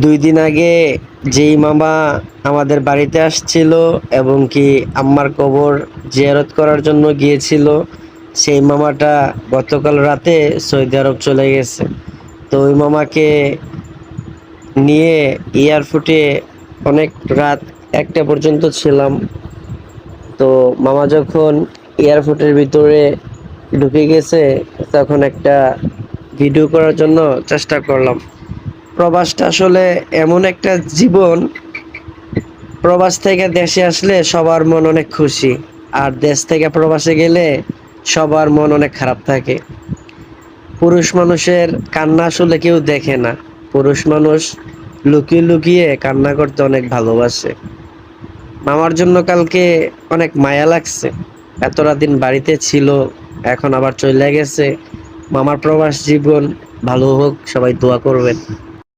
2 দিন আগে যেই মামা আমাদের বাড়িতে আসছিল এবং কি আম্মার কবর জিয়ারত করার জন্য গিয়েছিল, সেই মামাটা গতকাল রাতে সৌদি আরব চলে গেছে। তো ওই মামাকে নিয়ে এয়ারপোর্টে অনেক রাত 1টা পর্যন্ত ছিলাম। তো মামা যখন এয়ারপোর্টের ভিতরে ঢুকে গেছে, তখন একটা ভিডিও করার জন্য চেষ্টা করলাম। প্রবাসটা আসলে এমন একটা জীবন, প্রবাস থেকে দেশে আসলে সবার মন অনেক খুশি, আর দেশ থেকে প্রবাসে গেলে সবার মন অনেক খারাপ থাকে। পুরুষ মানুষের কান্না আসলে কেউ দেখে না। পুরুষ মানুষ লুকিয়ে লুকিয়ে কান্না করতে অনেক ভালোবাসে। মামার জন্য কালকে অনেক মায়া লাগছে। এতটা দিন বাড়িতে ছিল, এখন আবার চলে গেছে। মামার প্রবাস জীবন ভালো হোক, সবাই দোয়া করবেন।